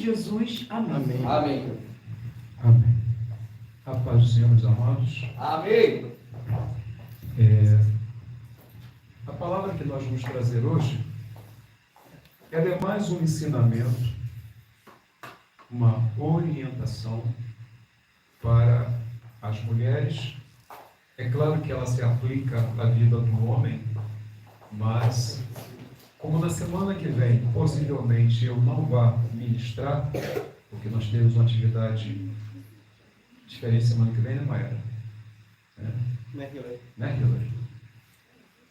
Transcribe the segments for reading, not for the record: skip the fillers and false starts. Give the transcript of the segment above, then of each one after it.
Jesus, amém. Amém. Amém. Amém. A paz do Senhor, meus amados. Amém. A palavra que nós vamos trazer hoje, ela é mais um ensinamento, uma orientação para as mulheres. É claro que ela se aplica à vida do homem, mas como na semana que vem, possivelmente eu não vá ministrar, porque nós temos uma atividade diferente semana que vem, né, Mayara? Né, Hillary?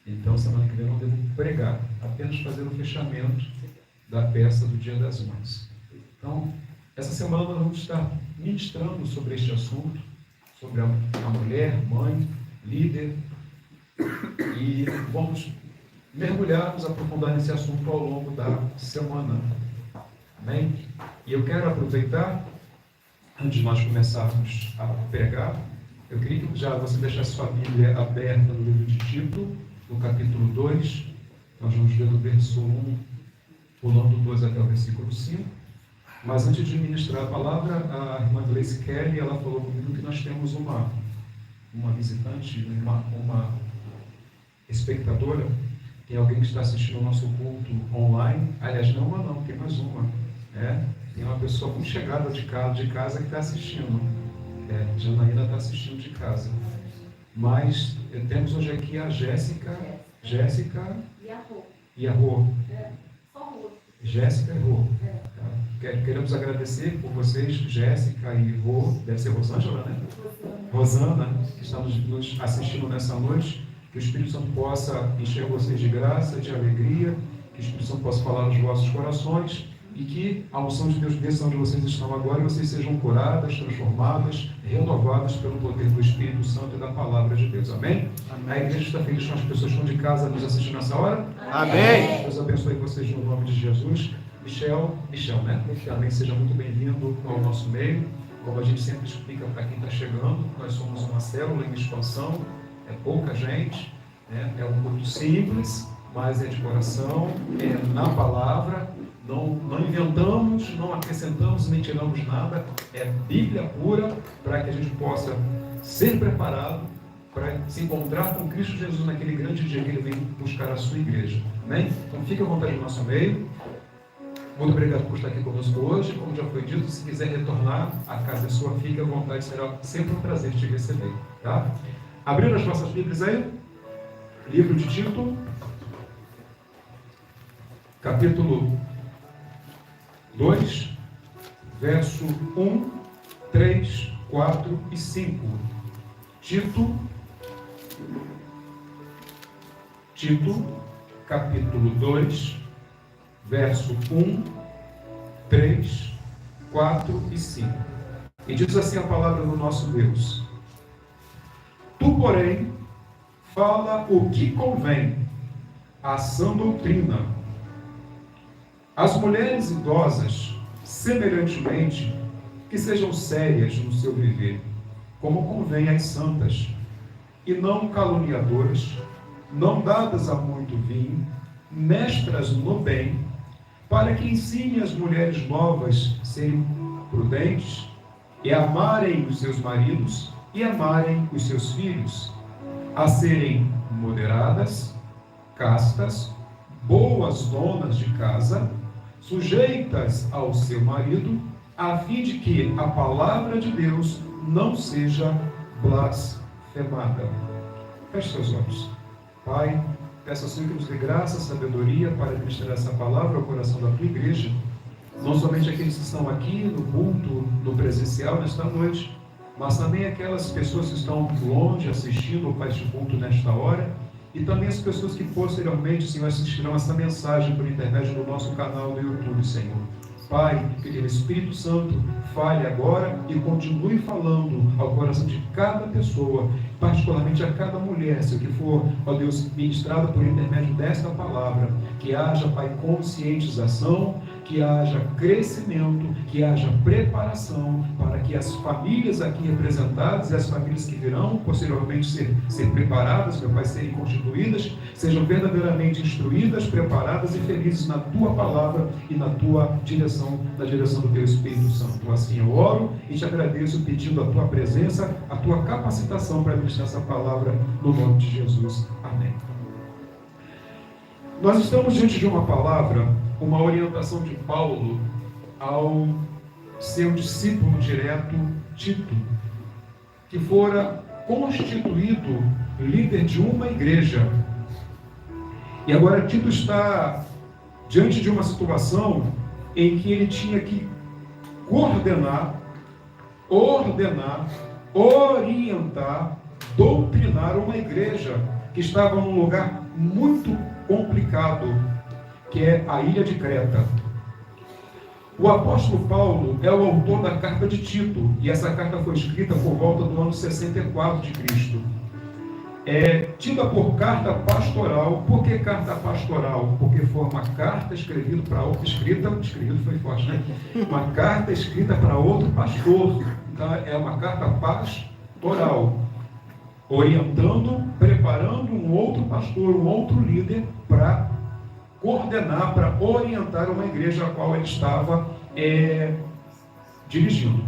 Então, semana que vem eu não devo pregar, apenas fazer o fechamento da peça do Dia das Mães. Então, essa semana nós vamos estar ministrando sobre este assunto, sobre a mulher, mãe, líder, e vamos mergulhar, nos aprofundar nesse assunto ao longo da semana. Amém? E eu quero aproveitar, antes de nós começarmos a pregar, eu queria que já você deixasse sua Bíblia aberta no livro de Tito, no capítulo 2, nós vamos ver do verso 1, pulando do 2 até o versículo 5. Mas antes de ministrar a palavra, a irmã Gleice Kelly, ela falou comigo que nós temos uma visitante, uma espectadora. Tem alguém que está assistindo o nosso culto online. Aliás, não, tem mais uma. Tem uma pessoa muito chegada de casa que está assistindo. Janaína está assistindo de casa. Mas temos hoje aqui a Jéssica e a Rô. Jéssica e Rô. Queremos agradecer por vocês, Jéssica e Rô, deve ser Rosângela, né? Rosana, que está nos assistindo nessa noite. Que o Espírito Santo possa encher vocês de graça, de alegria, que o Espírito Santo possa falar nos vossos corações e que a unção de Deus desça onde vocês estão agora e vocês sejam curadas, transformadas, renovadas pelo poder do Espírito Santo e da Palavra de Deus. Amém? Amém. A igreja está feliz com as pessoas que estão de casa nos assistindo nessa hora? Amém! Deus abençoe vocês no nome de Jesus. Michel, né? Também seja muito bem-vindo ao nosso meio. Como a gente sempre explica para quem está chegando, nós somos uma célula em expansão. É pouca gente, é um culto simples, mas é de coração, é na palavra, não inventamos, não acrescentamos nem tiramos nada, é Bíblia pura, para que a gente possa ser preparado para se encontrar com Cristo Jesus naquele grande dia que Ele vem buscar a sua igreja. Amém? Então fique à vontade no nosso meio. Muito obrigado por estar aqui conosco hoje. Como já foi dito, se quiser retornar, a casa é sua, fique à vontade, será sempre um prazer te receber. Tá? Abrindo as nossas Bíblias aí, livro de Tito, capítulo 2, verso 1, 3, 4 e 5. Tito, capítulo 2, verso 1, 3, 4 e 5. E diz assim a palavra do nosso Deus: Tu, porém, fala o que convém à sã doutrina. As mulheres idosas, semelhantemente, que sejam sérias no seu viver, como convém às santas, e não caluniadoras, não dadas a muito vinho, mestras no bem, para que ensine as mulheres novas serem prudentes e amarem os seus maridos e amarem os seus filhos, a serem moderadas, castas, boas donas de casa, sujeitas ao seu marido, a fim de que a palavra de Deus não seja blasfemada. Feche seus olhos. Pai, peço assim que nos dê graça, sabedoria para administrar essa palavra ao coração da tua igreja, não somente aqueles que estão aqui no culto, no presencial nesta noite, mas também aquelas pessoas que estão longe assistindo ao este culto nesta hora, e também as pessoas que posteriormente, Senhor, assistirão essa mensagem por intermédio do nosso canal do YouTube, Senhor. Pai, que o Espírito Santo fale agora e continue falando ao coração de cada pessoa, particularmente a cada mulher, se o que for, ó Deus, ministrada por intermédio desta palavra, que haja, Pai, conscientização, que haja crescimento, que haja preparação para que as famílias aqui representadas e as famílias que virão posteriormente ser preparadas, meu Pai, serem constituídas, sejam verdadeiramente instruídas, preparadas e felizes na Tua palavra e na Tua direção, na direção do Teu Espírito Santo. Assim eu oro e te agradeço pedindo a Tua presença, a Tua capacitação para administrar essa palavra no nome de Jesus. Amém. Nós estamos diante de uma palavra, uma orientação de Paulo ao seu discípulo direto, Tito, que fora constituído líder de uma igreja. E agora Tito está diante de uma situação em que ele tinha que coordenar, ordenar, orientar, doutrinar uma igreja que estava num lugar muito complicado, que é a ilha de Creta. O apóstolo Paulo é o autor da carta de Tito, e essa carta foi escrita por volta do ano 64 de Cristo. É tida por carta pastoral. Por que carta pastoral? Porque foi uma carta escrita para outro, escrito foi forte, né? Uma carta escrita para outro pastor. Então é uma carta pastoral, orientando, preparando um outro pastor, um outro líder para coordenar, para orientar uma igreja a qual ele estava dirigindo.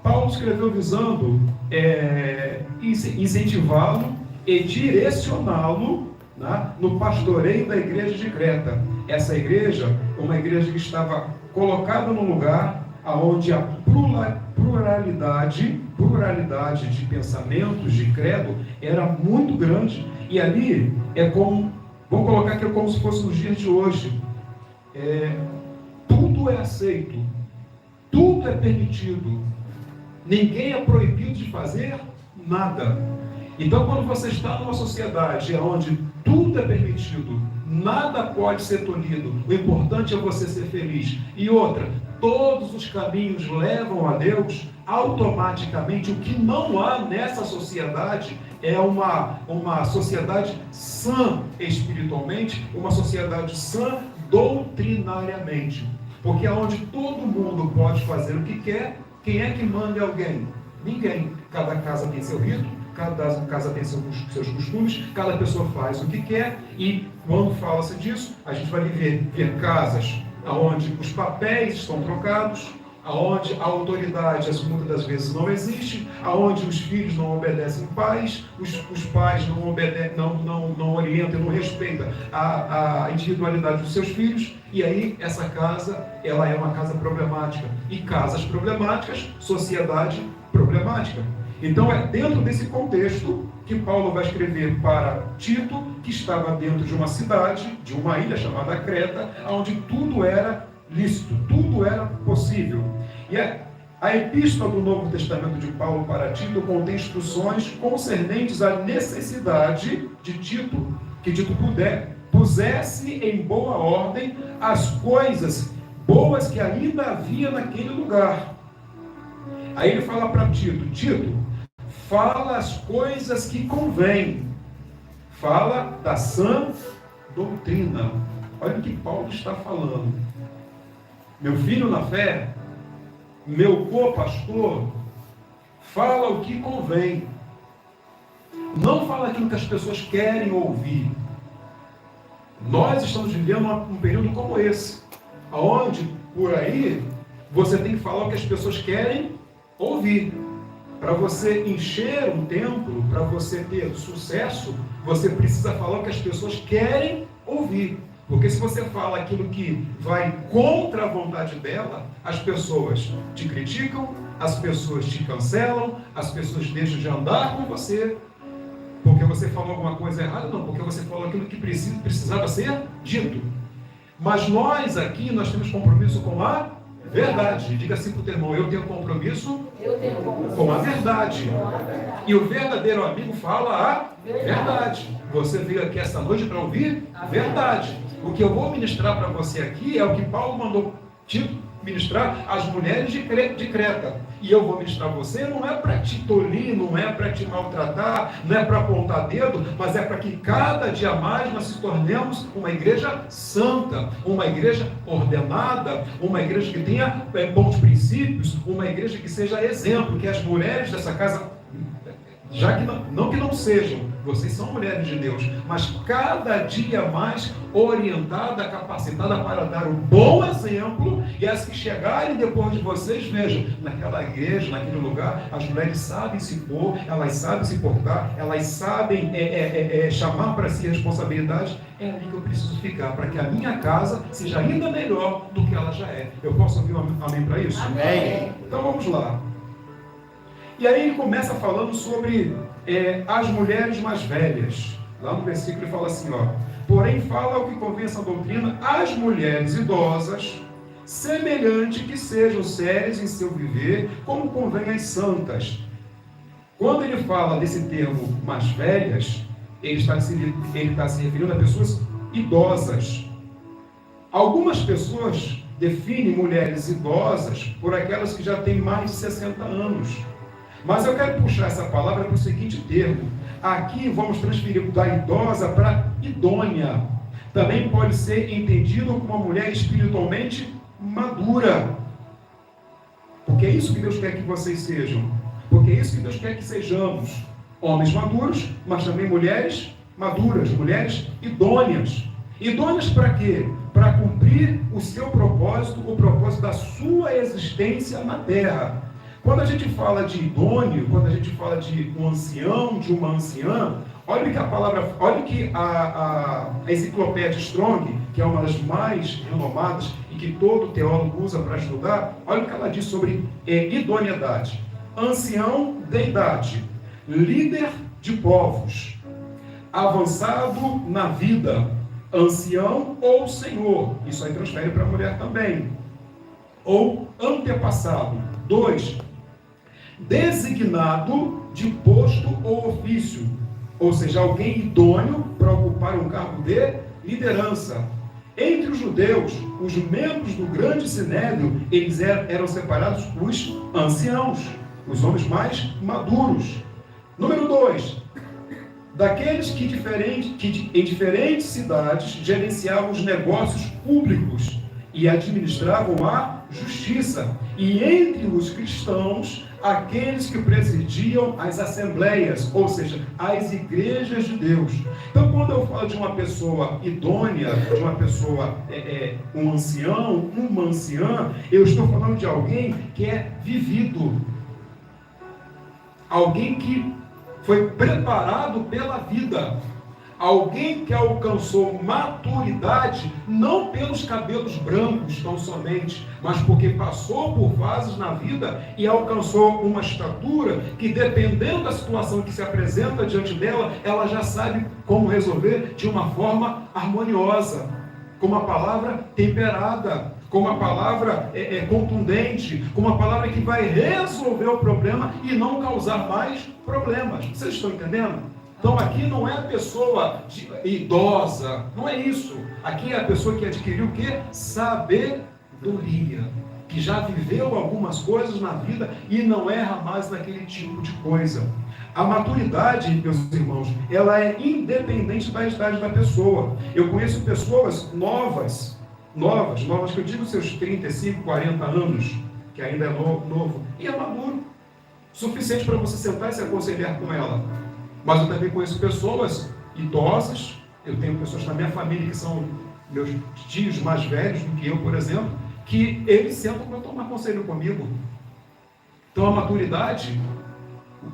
Paulo escreveu visando incentivá-lo e direcioná-lo, né, no pastoreio da igreja de Creta. Essa igreja, uma igreja que estava colocada num lugar onde a pluralidade de pensamentos, de credo, era muito grande. E ali é como, vamos colocar aqui como se fosse nos dias de hoje, tudo é aceito, tudo é permitido, ninguém é proibido de fazer nada. Então, quando você está numa sociedade onde tudo é permitido, nada pode ser tolhido, o importante é você ser feliz. E outra, todos os caminhos levam a Deus, automaticamente o que não há nessa sociedade é uma sociedade sã espiritualmente, uma sociedade sã doutrinariamente. Porque onde todo mundo pode fazer o que quer, quem é que manda alguém? Ninguém. Cada casa tem seu rito, cada casa tem seus costumes, cada pessoa faz o que quer, e quando fala-se disso, a gente vai ver casas onde os papéis estão trocados, onde a autoridade, muitas das vezes, não existe, onde os filhos não obedecem pais, os pais não orientam, não respeitam a individualidade dos seus filhos, e aí essa casa, ela é uma casa problemática. E casas problemáticas, sociedade problemática. Então é dentro desse contexto que Paulo vai escrever para Tito, que estava dentro de uma cidade, de uma ilha chamada Creta, onde tudo era lícito, tudo era possível. E a epístola do Novo Testamento de Paulo para Tito contém instruções concernentes à necessidade de Tito, que Tito pusesse em boa ordem as coisas boas que ainda havia naquele lugar. Aí ele fala para Tito, fala as coisas que convém, fala da sã doutrina. Olha o que Paulo está falando. Meu filho na fé, meu co-pastor, fala o que convém. Não fala aquilo que as pessoas querem ouvir. Nós estamos vivendo um período como esse, onde, por aí, você tem que falar o que as pessoas querem ouvir. Para você encher um templo, para você ter sucesso, você precisa falar o que as pessoas querem ouvir. Porque se você fala aquilo que vai contra a vontade dela, as pessoas te criticam, as pessoas te cancelam, as pessoas deixam de andar com você, porque você falou alguma coisa errada, não, porque você falou aquilo que precisava ser dito. Mas nós aqui, nós temos compromisso com a verdade. Diga assim para o teu irmão, eu tenho compromisso com a verdade. E o verdadeiro amigo fala a verdade. Você veio aqui esta noite para ouvir a verdade. O que eu vou ministrar para você aqui é o que Paulo mandou Tito ministrar as mulheres de Creta. E eu vou ministrar você, não é para te tolir, não é para te maltratar, não é para apontar dedo, mas é para que cada dia mais nós se tornemos uma igreja santa, uma igreja ordenada, uma igreja que tenha bons princípios, uma igreja que seja exemplo, que as mulheres dessa casa, já que não que não sejam, vocês são mulheres de Deus, mas cada dia mais orientada, capacitada para dar um bom exemplo, e as que chegarem depois de vocês, vejam, naquela igreja, naquele lugar, as mulheres sabem se pôr, elas sabem se portar, elas sabem chamar para si responsabilidade. É ali que eu preciso ficar, para que a minha casa seja ainda melhor do que ela já é. Eu posso ouvir um amém para isso? Amém. Então vamos lá. E aí ele começa falando sobre as mulheres mais velhas. Lá no versículo ele fala assim, ó: porém fala o que convém essa doutrina às mulheres idosas, semelhante que sejam sérias em seu viver, como convém às santas. Quando ele fala desse termo mais velhas, ele está se referindo a pessoas idosas. Algumas pessoas definem mulheres idosas por aquelas que já têm mais de 60 anos. Mas eu quero puxar essa palavra para o seguinte termo. Aqui vamos transferir da idosa para idônea. Também pode ser entendido como uma mulher espiritualmente madura. Porque é isso que Deus quer que vocês sejam. Porque é isso que Deus quer que sejamos. Homens maduros, mas também mulheres maduras, mulheres idôneas. Idôneas para quê? Para cumprir o seu propósito, o propósito da sua existência na terra. Quando a gente fala de idôneo, quando a gente fala de um ancião, de uma anciã, olha que a palavra, olha que a enciclopédia Strong, que é uma das mais renomadas e que todo teólogo usa para estudar, olha o que ela diz sobre idoneidade. Ancião de idade, líder de povos, avançado na vida, ancião ou senhor, isso aí transfere para a mulher também, ou antepassado. 2, designado de posto ou ofício, ou seja, alguém idôneo para ocupar um cargo de liderança. Entre os judeus, os membros do grande sinédrio, eles eram separados os anciãos, os homens mais maduros. Número 2, daqueles que em diferentes cidades gerenciavam os negócios públicos e administravam a justiça, e entre os cristãos, aqueles que presidiam as assembleias, ou seja, as igrejas de Deus. Então, quando eu falo de uma pessoa idônea, de uma pessoa, um ancião, uma anciã, eu estou falando de alguém que é vivido, alguém que foi preparado pela vida, alguém que alcançou maturidade, não pelos cabelos brancos tão somente, mas porque passou por fases na vida e alcançou uma estatura que, dependendo da situação que se apresenta diante dela, ela já sabe como resolver de uma forma harmoniosa, com uma palavra temperada, com uma palavra contundente, com uma palavra que vai resolver o problema e não causar mais problemas. Vocês estão entendendo? Então aqui não é a pessoa idosa, não é isso. Aqui é a pessoa que adquiriu o quê? Sabedoria, que já viveu algumas coisas na vida e não erra mais naquele tipo de coisa. A maturidade, meus irmãos, ela é independente da idade da pessoa. Eu conheço pessoas novas que eu digo seus 35, 40 anos, que ainda é novo, e é maduro, suficiente para você sentar e se aconselhar com ela. Mas eu também conheço pessoas idosas, eu tenho pessoas na minha família que são meus tios mais velhos do que eu, por exemplo, que eles sentam para tomar conselho comigo. Então a maturidade,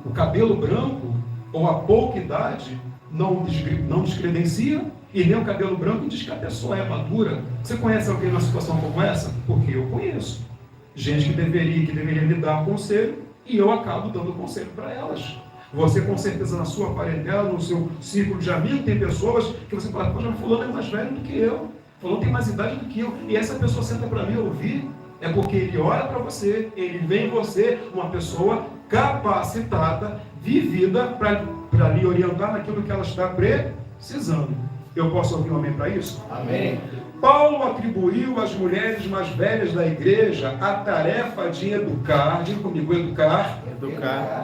o cabelo branco ou a pouca idade não descredencia, e nem o cabelo branco diz que a pessoa é madura. Você conhece alguém numa situação como essa? Porque eu conheço. Gente que deveria me dar conselho, e eu acabo dando conselho para elas. Você, com certeza, na sua parentela, no seu círculo de amigos, tem pessoas que você fala: poxa, fulano é mais velho do que eu, fulano tem mais idade do que eu, e essa pessoa senta para mim ouvir, é porque ele olha para você, ele vê em você uma pessoa capacitada, vivida, para lhe orientar naquilo que ela está precisando. Eu posso ouvir um amém para isso? Amém. Paulo atribuiu às mulheres mais velhas da igreja a tarefa de educar, diga comigo, educar,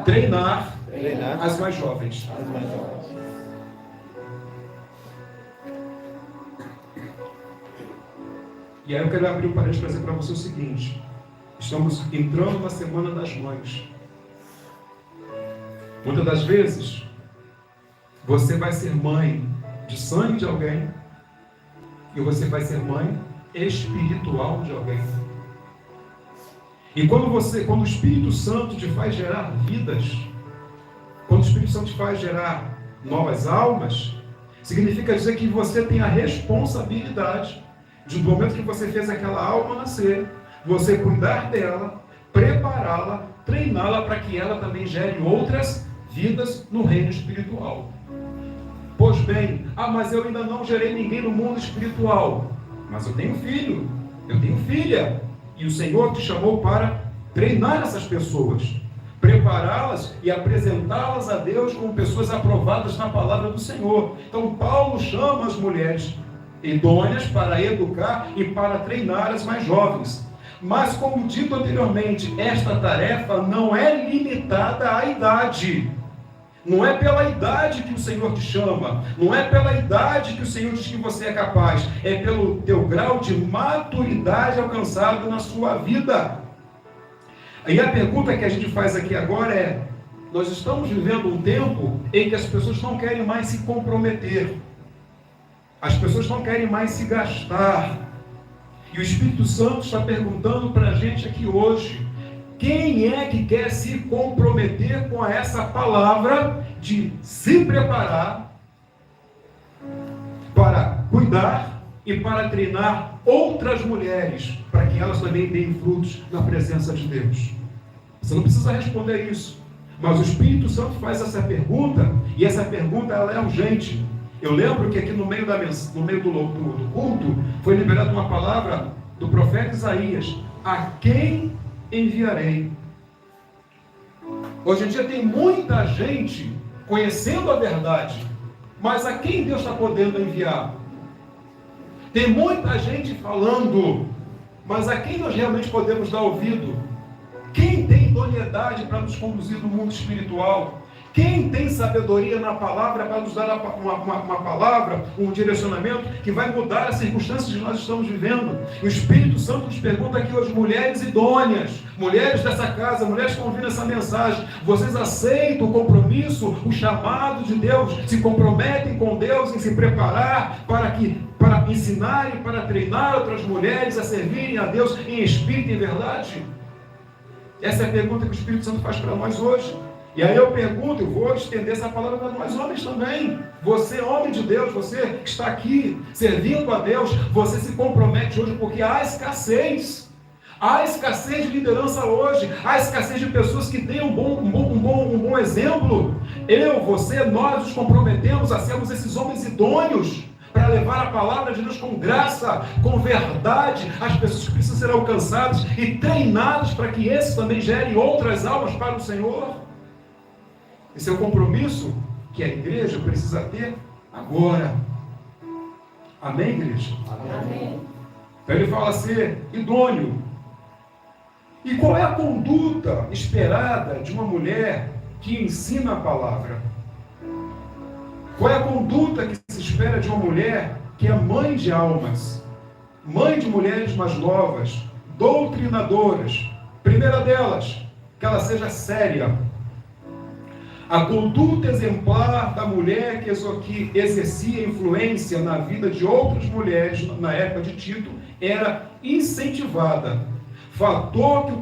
treinar as mais jovens. E aí eu quero abrir um parênteses para dizer para você o seguinte: estamos entrando na Semana das Mães. Muitas das vezes, você vai ser mãe de sangue de alguém e você vai ser mãe espiritual de alguém. E quando o Espírito Santo te faz gerar vidas, quando o Espírito Santo te faz gerar novas almas, significa dizer que você tem a responsabilidade de, no momento que você fez aquela alma nascer, você cuidar dela, prepará-la, treiná-la para que ela também gere outras vidas no reino espiritual. Pois bem, mas eu ainda não gerei ninguém no mundo espiritual. Mas eu tenho filho, eu tenho filha. E o Senhor te chamou para treinar essas pessoas, prepará-las e apresentá-las a Deus como pessoas aprovadas na palavra do Senhor. Então Paulo chama as mulheres idôneas para educar e para treinar as mais jovens. Mas, como dito anteriormente, esta tarefa não é limitada à idade. Não é pela idade que o Senhor te chama, não é pela idade que o Senhor diz que você é capaz, é pelo teu grau de maturidade alcançado na sua vida. E a pergunta que a gente faz aqui agora é: nós estamos vivendo um tempo em que as pessoas não querem mais se comprometer, as pessoas não querem mais se gastar, e o Espírito Santo está perguntando para a gente aqui hoje: quem é que quer se comprometer com essa palavra de se preparar para cuidar e para treinar outras mulheres, para que elas também deem frutos na presença de Deus? Você não precisa responder isso, mas o Espírito Santo faz essa pergunta, e essa pergunta ela é urgente. Eu lembro que aqui no meio do culto foi liberada uma palavra do profeta Isaías: a quem enviarei? Hoje em dia tem muita gente conhecendo a verdade, mas a quem Deus está podendo enviar? Tem muita gente falando, mas a quem nós realmente podemos dar ouvido? Quem tem idoneidade para nos conduzir no mundo espiritual? Quem tem sabedoria na palavra para nos dar uma palavra, um direcionamento que vai mudar as circunstâncias que nós estamos vivendo? O Espírito Santo nos pergunta aqui hoje: mulheres idôneas, mulheres dessa casa, mulheres que estão ouvindo essa mensagem, vocês aceitam o compromisso, o chamado de Deus, se comprometem com Deus em se preparar para ensinar e para treinar outras mulheres a servirem a Deus em espírito e em verdade? Essa é a pergunta que o Espírito Santo faz para nós hoje. E aí eu pergunto, eu vou estender essa palavra para nós homens também. Você, homem de Deus, você que está aqui servindo a Deus, você se compromete hoje porque há escassez. Há escassez de liderança hoje, há escassez de pessoas que têm um bom exemplo. Nós nos comprometemos a sermos esses homens idôneos para levar a palavra de Deus com graça, com verdade, às pessoas que precisam ser alcançadas e treinadas para que esses também gerem outras almas para o Senhor. Esse é o compromisso que a igreja precisa ter agora. Amém, igreja? Amém. Então ele fala ser idôneo. E qual é a conduta esperada de uma mulher que ensina a palavra? Qual é a conduta que se espera de uma mulher que é mãe de almas, mãe de mulheres mais novas, doutrinadoras? Primeira delas, que ela seja séria. A conduta exemplar da mulher que exercia influência na vida de outras mulheres na época de Tito era incentivada. Fator que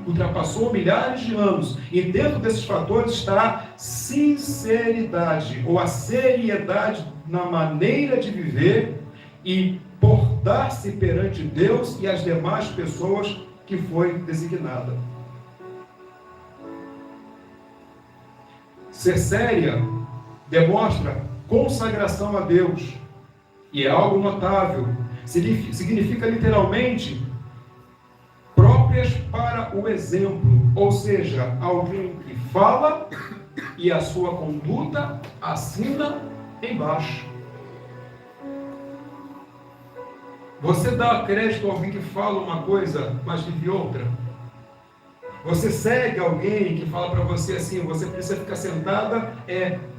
ultrapassou milhares de anos. E dentro desses fatores está a sinceridade, ou a seriedade na maneira de viver e portar-se perante Deus e as demais pessoas que foi designada. Ser séria demonstra consagração a Deus, e é algo notável. Significa literalmente próprias para o exemplo, ou seja, alguém que fala e a sua conduta assina embaixo. Você dá crédito a alguém que fala uma coisa, mas vive outra? Você segue alguém que fala para você assim, você precisa ficar sentada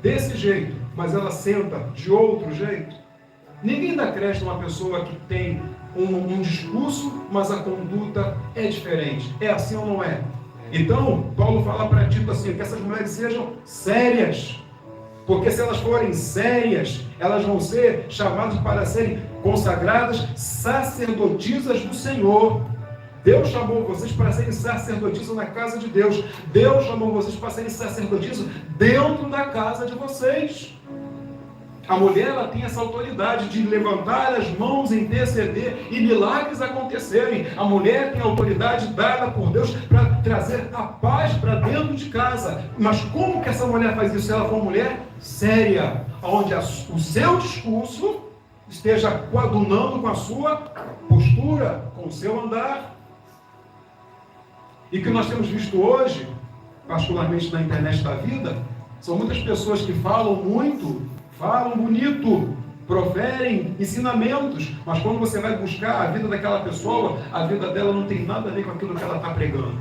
desse jeito, mas ela senta de outro jeito? Ninguém dá crédito a uma pessoa que tem um discurso, mas a conduta é diferente. É assim ou não é? Então, Paulo fala para Tito assim, que essas mulheres sejam sérias. Porque se elas forem sérias, elas vão ser chamadas para serem consagradas sacerdotisas do Senhor. Deus chamou vocês para serem sacerdotisas na casa de Deus. Deus chamou vocês para serem sacerdotisas dentro da casa de vocês. A mulher, ela tem essa autoridade de levantar as mãos, interceder e milagres acontecerem. A mulher tem a autoridade dada por Deus para trazer a paz para dentro de casa. Mas como que essa mulher faz isso? Se ela for uma mulher séria, onde o seu discurso esteja coadunando com a sua postura, com o seu andar. E o que nós temos visto hoje, particularmente na internet da vida, são muitas pessoas que falam muito, falam bonito, proferem ensinamentos, mas quando você vai buscar a vida daquela pessoa, a vida dela não tem nada a ver com aquilo que ela está pregando.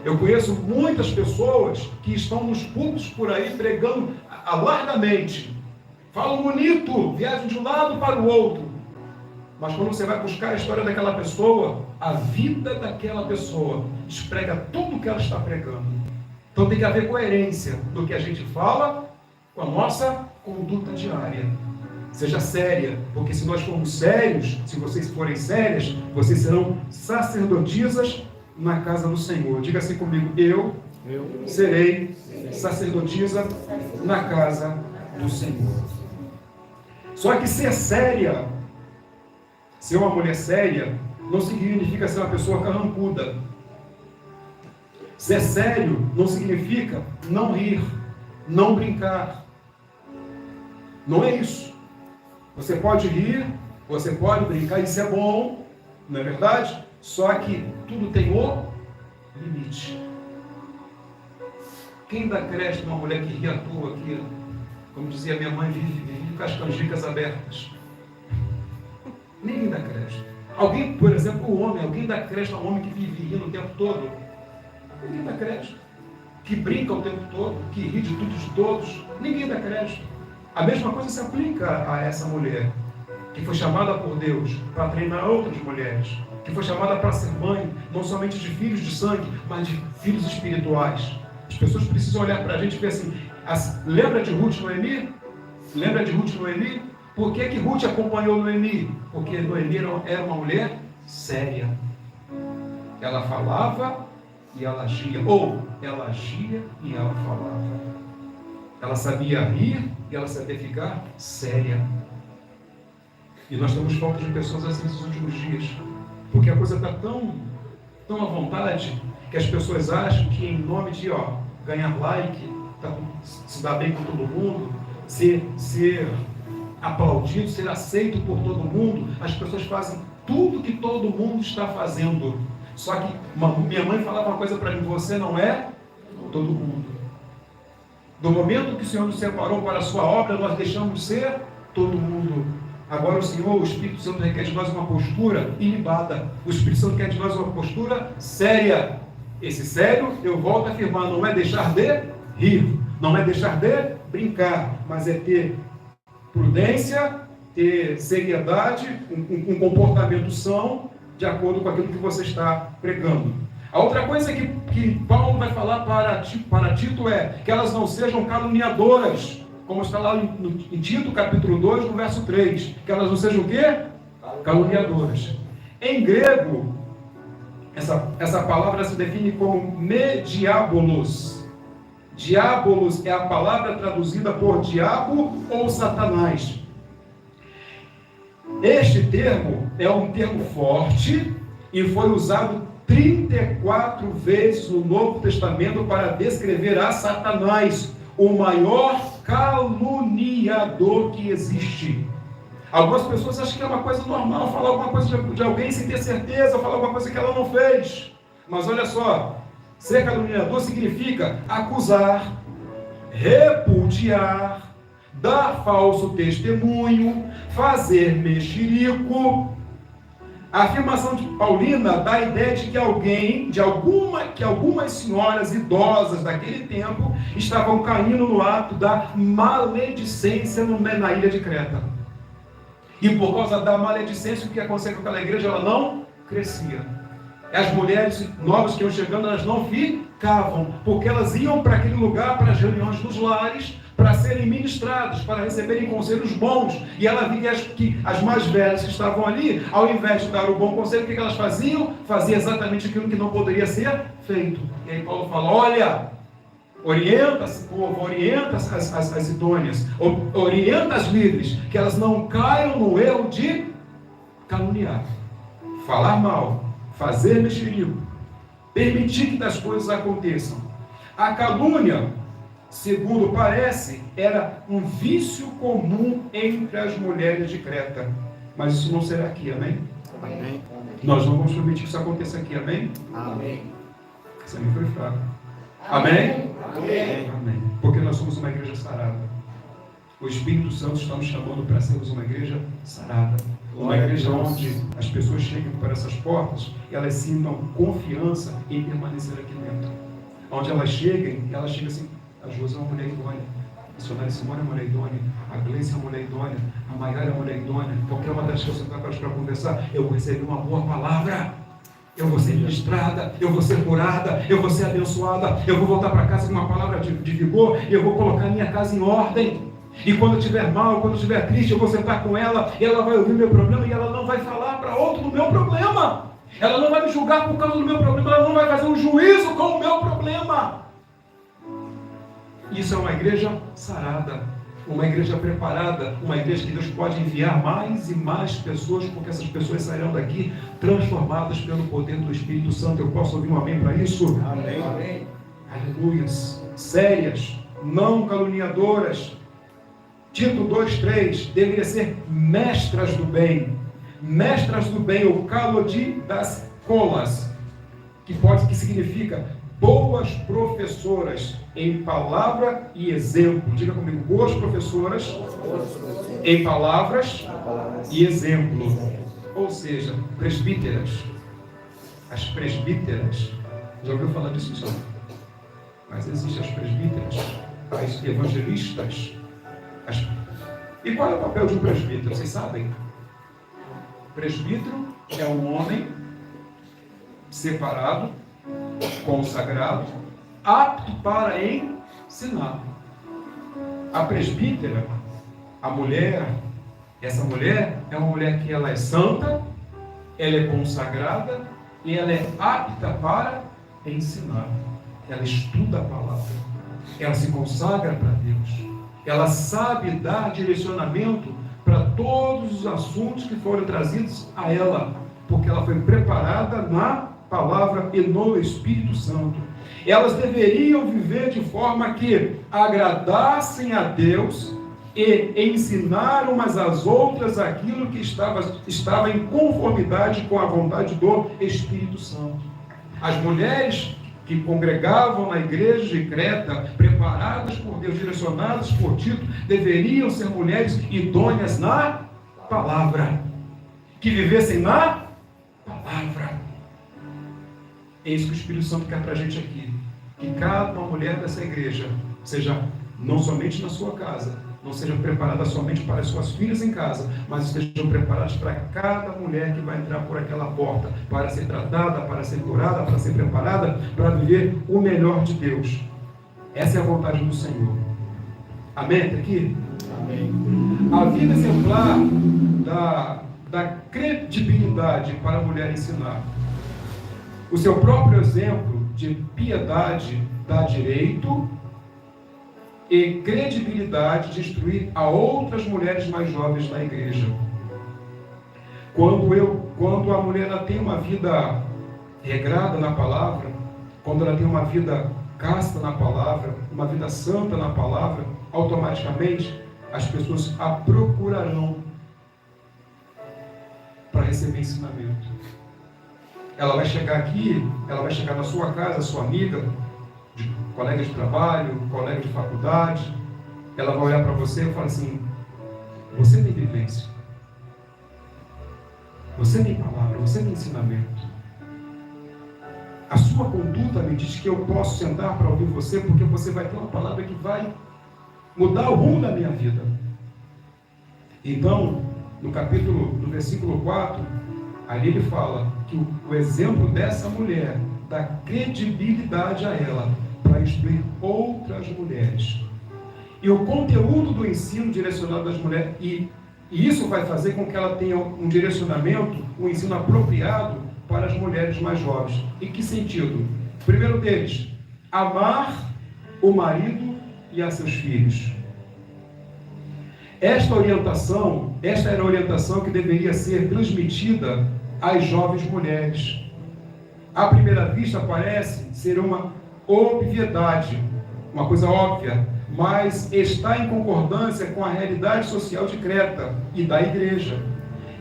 Eu conheço muitas pessoas que estão nos púlpitos por aí pregando largamente, falam bonito, viajam de um lado para o outro, mas quando você vai buscar a história daquela pessoa, a vida daquela pessoa desprega tudo o que ela está pregando. Então tem que haver coerência do que a gente fala com a nossa conduta diária. Seja séria, porque se nós formos sérios, se vocês forem sérias, vocês serão sacerdotisas na casa do Senhor. Diga assim comigo, eu serei sacerdotisa na casa do Senhor. Só que ser séria, ser uma mulher séria, não significa ser uma pessoa carrancuda. Ser sério não significa não rir, não brincar. Não é isso. Você pode rir, você pode brincar, isso é bom, não é verdade? Só que tudo tem o limite. Quem dá crédito a uma mulher que ri à toa, que, como dizia minha mãe, vive com as canjicas abertas? Ninguém dá crédito. Alguém, por exemplo, o homem, alguém dá crédito a um homem que vive rindo o tempo todo? Ninguém dá crédito. Que brinca o tempo todo, que ri de tudo e de todos? Ninguém dá crédito. A mesma coisa se aplica a essa mulher, que foi chamada por Deus para treinar outras mulheres, que foi chamada para ser mãe, não somente de filhos de sangue, mas de filhos espirituais. As pessoas precisam olhar para a gente e ver assim, lembra de Ruth e Noemi? Lembra de Ruth e Noemi? Por que Ruth acompanhou Noemi? Porque Noemi era uma mulher séria. Ela falava e ela agia, ou ela agia e ela falava. Ela sabia rir e ela sabia ficar séria. E nós temos falta de pessoas assim nesses últimos dias, porque a coisa está tão à vontade, que as pessoas acham que em nome de ganhar like, se dar bem com todo mundo, ser aplaudido, ser aceito por todo mundo, as pessoas fazem tudo que todo mundo está fazendo. Só que minha mãe falava uma coisa para mim: você não é todo mundo. Do momento que o Senhor nos separou para a sua obra, nós deixamos de ser todo mundo. Agora o Senhor, o Espírito Santo, requer de nós uma postura ilibada. O Espírito Santo quer de nós uma postura séria. Esse sério, eu volto a afirmar, não é deixar de rir, não é deixar de brincar, mas é ter prudência, ter seriedade, um comportamento são, de acordo com aquilo que você está pregando. A outra coisa que Paulo vai falar para Tito é que elas não sejam caluniadoras, como está lá em Tito, capítulo 2, no verso 3, que elas não sejam o quê? Caluniadoras. Em grego, essa palavra se define como mediabolos. Diabolos é a palavra traduzida por diabo ou Satanás. Este termo é um termo forte e foi usado 34 vezes no Novo Testamento para descrever a Satanás, o maior caluniador que existe. Algumas pessoas acham que é uma coisa normal falar alguma coisa de alguém sem ter certeza, falar alguma coisa que ela não fez. Mas olha só, ser caluniador significa acusar, repudiar, dar falso testemunho, fazer mexerico. A afirmação de Paulina dá a ideia de que algumas senhoras idosas daquele tempo estavam caindo no ato da maledicência na ilha de Creta. E por causa da maledicência, o que aconteceu com aquela igreja? Ela não crescia. As mulheres novas que iam chegando, elas não ficavam, porque elas iam para aquele lugar, para as reuniões dos lares, para serem ministrados, para receberem conselhos bons. E ela via que as mais velhas que estavam ali, ao invés de dar o bom conselho, o que elas faziam? Faziam exatamente aquilo que não poderia ser feito. E aí Paulo fala, olha, orienta esse povo, orienta as idôneas, orienta as líderes, que elas não caiam no erro de caluniar, falar mal, fazer mexerico, permitir que das coisas aconteçam. A calúnia, segundo parece, era um vício comum entre as mulheres de Creta. Mas isso não será aqui, amém? Amém. Nós não vamos permitir que isso aconteça aqui, amém? Amém. Isso aí foi fraco. Amém? Amém. Amém. Porque nós somos uma igreja sarada. O Espírito Santo está nos chamando para sermos uma igreja sarada. Uma igreja onde as pessoas chegam por essas portas e elas sintam confiança em permanecer aqui dentro. Onde elas chegam assim, a Josi é uma mulher idônea, a missionária Simone é uma mulher idônea, a Gleice é uma mulher idônea, a Maiara é uma mulher idônea, qualquer uma das que eu sentar com elas para conversar, eu vou receber uma boa palavra, eu vou ser ministrada, eu vou ser curada, eu vou ser abençoada, eu vou voltar para casa com uma palavra de vigor, eu vou colocar a minha casa em ordem. E quando eu estiver mal, quando eu estiver triste, eu vou sentar com ela, e ela vai ouvir meu problema, e ela não vai falar para outro do meu problema. Ela não vai me julgar por causa do meu problema, ela não vai fazer um juízo com o meu problema. Isso é uma igreja sarada, uma igreja preparada, uma igreja que Deus pode enviar mais e mais pessoas, porque essas pessoas sairão daqui transformadas pelo poder do Espírito Santo. Eu posso ouvir um amém para isso? Amém. Amém. Aleluias. Sérias, não caluniadoras. Tito 2,3 deveria ser mestras do bem. Mestras do bem, ou calodi das colas, que significa boas professoras em palavra e exemplo. Diga comigo, boas professoras em palavras e exemplo. Ou seja, presbíteras. As presbíteras, já ouviu falar disso, senhor? Mas existem as presbíteras, as evangelistas. E qual é o papel de um presbítero? Vocês sabem? Presbítero é um homem separado, consagrado, apto para ensinar. A presbítera, a mulher, essa mulher é uma mulher que ela é santa, ela é consagrada e ela é apta para ensinar. Ela estuda a palavra, ela se consagra para Deus. Ela sabe dar direcionamento para todos os assuntos que foram trazidos a ela, porque ela foi preparada na palavra e no Espírito Santo. Elas deveriam viver de forma que agradassem a Deus e ensinar umas às outras aquilo que estava em conformidade com a vontade do Espírito Santo. As mulheres que congregavam na igreja de Creta, preparadas por Deus, direcionadas por Tito, deveriam ser mulheres idôneas na palavra, que vivessem na palavra. É isso que o Espírito Santo quer para a gente aqui, que cada uma mulher dessa igreja seja não somente na sua casa, não sejam preparadas somente para as suas filhas em casa, mas estejam preparadas para cada mulher que vai entrar por aquela porta, para ser tratada, para ser curada, para ser preparada, para viver o melhor de Deus. Essa é a vontade do Senhor. Amém? Está aqui? Amém. A vida exemplar da credibilidade para a mulher ensinar. O seu próprio exemplo de piedade dá direito e credibilidade de instruir a outras mulheres mais jovens na igreja. Quando a mulher ela tem uma vida regrada na palavra, quando ela tem uma vida casta na palavra, uma vida santa na palavra, automaticamente as pessoas a procurarão para receber ensinamento. Ela vai chegar aqui, ela vai chegar na sua casa, sua amiga, colega de trabalho, colega de faculdade, ela vai olhar para você e falar assim: você tem vivência, você tem palavra, você tem ensinamento. A sua conduta me diz que eu posso sentar para ouvir você, porque você vai ter uma palavra que vai mudar o rumo da minha vida. Então, no versículo 4, ali ele fala que o exemplo dessa mulher dá credibilidade a ela para instruir outras mulheres. E o conteúdo do ensino direcionado às mulheres, e isso vai fazer com que ela tenha um direcionamento, um ensino apropriado para as mulheres mais jovens. Em que sentido? O primeiro deles, amar o marido e a seus filhos. Esta era a orientação que deveria ser transmitida às jovens mulheres. À primeira vista parece ser uma obviedade, uma coisa óbvia, mas está em concordância com a realidade social de Creta e da igreja.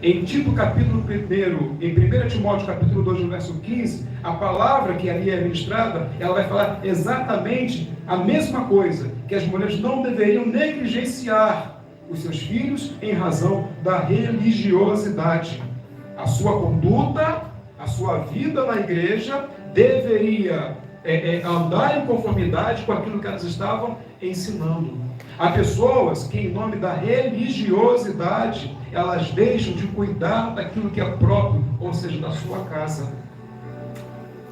Em Tito capítulo 1, em 1 Timóteo capítulo 2, no verso 15, a palavra que ali é ministrada, ela vai falar exatamente a mesma coisa, que as mulheres não deveriam negligenciar os seus filhos em razão da religiosidade. A sua conduta, a sua vida na igreja deveria andar em conformidade com aquilo que elas estavam ensinando. Há pessoas que, em nome da religiosidade, elas deixam de cuidar daquilo que é próprio, ou seja, da sua casa.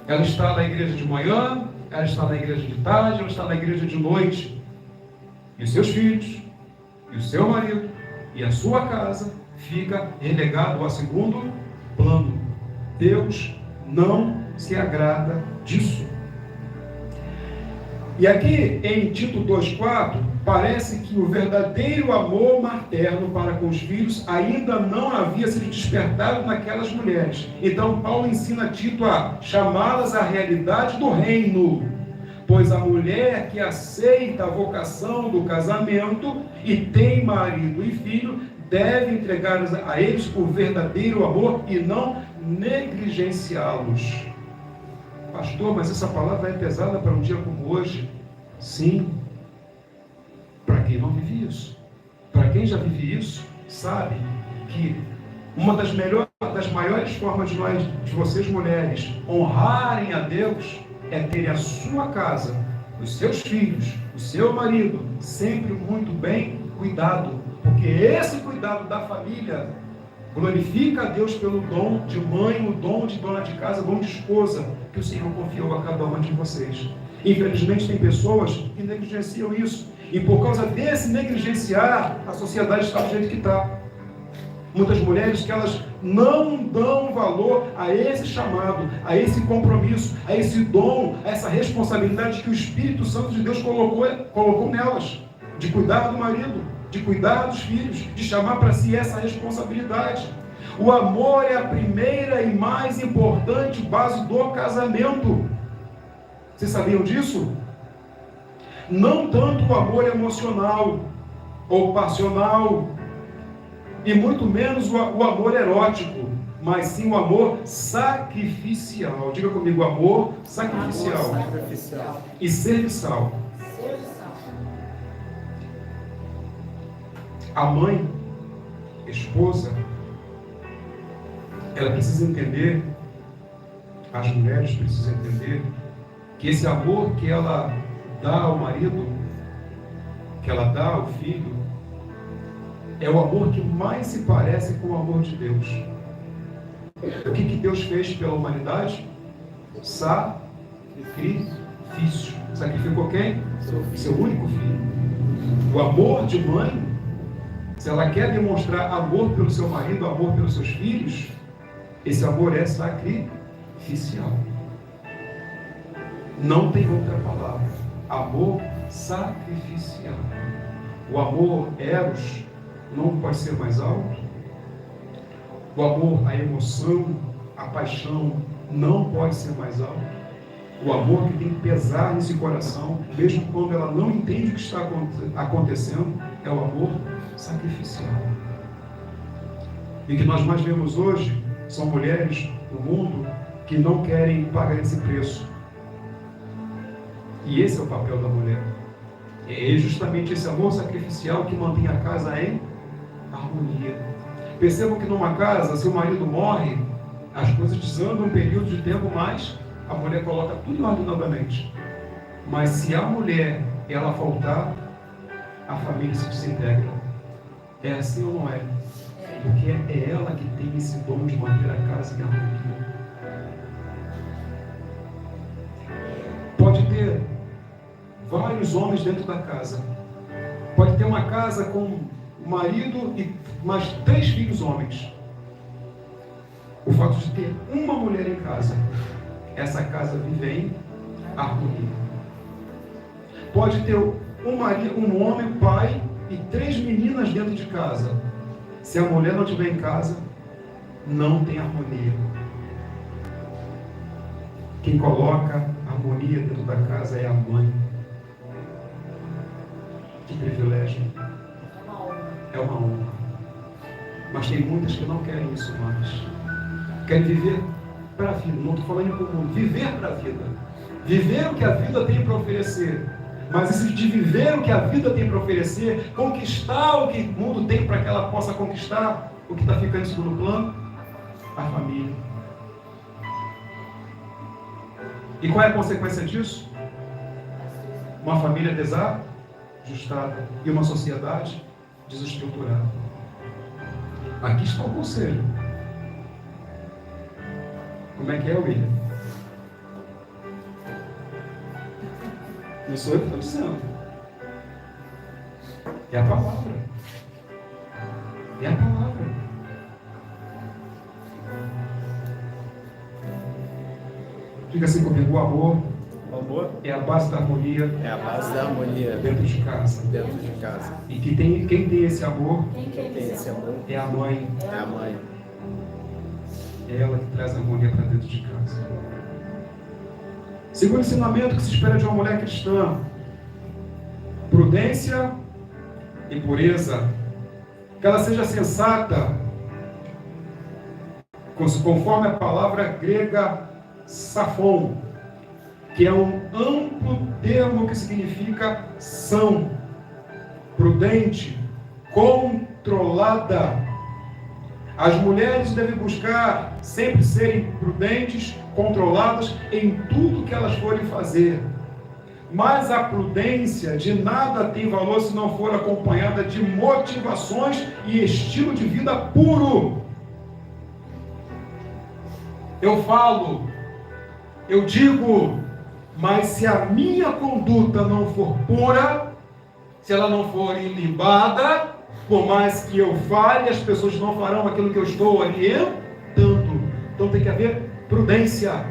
Ela está na igreja de manhã, ela está na igreja de tarde, ela está na igreja de noite. E os seus filhos, e o seu marido, e a sua casa, fica relegado a segundo plano. Deus não se agrada disso. E aqui em Tito 2,4, parece que o verdadeiro amor materno para com os filhos ainda não havia sido despertado naquelas mulheres. Então Paulo ensina Tito a chamá-las à realidade do reino, pois a mulher que aceita a vocação do casamento e tem marido e filho, deve entregar a eles o verdadeiro amor e não negligenciá-los. Pastor, mas essa palavra é pesada para um dia como hoje? Sim. Para quem não vive isso. Para quem já vive isso, sabe que uma das maiores formas de vocês mulheres honrarem a Deus é ter a sua casa, os seus filhos, o seu marido sempre muito bem cuidado, porque esse cuidado da família glorifica a Deus pelo dom de mãe, o dom de dona de casa, o dom de esposa que o Senhor confiou a cada uma de vocês. Infelizmente tem pessoas que negligenciam isso, e por causa desse negligenciar, a sociedade está do jeito que está. Muitas mulheres que elas não dão valor a esse chamado, a esse compromisso, a esse dom, a essa responsabilidade que o Espírito Santo de Deus colocou nelas, de cuidar do marido, de cuidar dos filhos, de chamar para si essa responsabilidade. O amor é a primeira e mais importante base do casamento. Vocês sabiam disso? Não tanto o amor emocional ou passional, e muito menos o amor erótico, mas sim o amor sacrificial. Diga comigo, amor sacrificial, e serviçal. A mãe, esposa, ela precisa entender, as mulheres precisam entender, que esse amor que ela dá ao marido, que ela dá ao filho, é o amor que mais se parece com o amor de Deus. O que Deus fez pela humanidade? Sacrifício. Sacrificou quem? Seu único filho. O amor de mãe, se ela quer demonstrar amor pelo seu marido, amor pelos seus filhos, esse amor é sacrificial. Não tem outra palavra. Amor sacrificial. O amor eros não pode ser mais alto. O amor, a emoção, a paixão não pode ser mais alto. O amor que tem que pesar nesse coração, mesmo quando ela não entende o que está acontecendo, é o amor sacrificial. E o que nós mais vemos hoje são mulheres no mundo que não querem pagar esse preço. E esse é o papel da mulher. É justamente esse amor sacrificial que mantém a casa em harmonia. Percebam que numa casa, se o marido morre, as coisas desandam um período de tempo, mas a mulher coloca tudo em ordem novamente. Mas se a mulher, ela faltar, a família se desintegra. É assim ou não é? Porque é ela que tem esse dom de manter a casa em harmonia. Pode ter vários homens dentro da casa. Pode ter uma casa com o marido e mais 3 filhos homens. O fato de ter uma mulher em casa, essa casa vive em harmonia. Pode ter um marido, um homem, pai e 3 meninas dentro de casa. Se a mulher não estiver em casa, não tem harmonia. Quem coloca harmonia dentro da casa é a mãe. Que privilégio. É uma honra. Mas tem muitas que não querem isso mais. Querem viver para a vida. Não estou falando em comum. Viver para a vida. Viver o que a vida tem para oferecer. Mas isso de viver o que a vida tem para oferecer, conquistar o que o mundo tem para que ela possa conquistar, o que está ficando em segundo plano? A família. E qual é a consequência disso? Uma família desajustada e uma sociedade desestruturada. Aqui está o conselho. Como é que é, William? Não sou eu que estou dizendo. É a palavra. É a palavra. Diga assim comigo, o amor. O amor É a base da harmonia. é a base da harmonia Dentro de casa. dentro de casa. E quem tem esse amor Quem tem esse amor é a mãe. é a mãe. É ela que traz a harmonia para dentro de casa. Segundo ensinamento que se espera de uma mulher cristã: prudência e pureza. Que ela seja sensata, conforme a palavra grega safon, que é um amplo termo que significa são, prudente, controlada. As mulheres devem buscar sempre serem prudentes, controladas em tudo que elas forem fazer. Mas a prudência de nada tem valor se não for acompanhada de motivações e estilo de vida puro. Eu falo, eu digo, mas se a minha conduta não for pura, se ela não for ilibada, por mais que eu fale, as pessoas não farão aquilo que eu estou orientando. Então tem que haver prudência.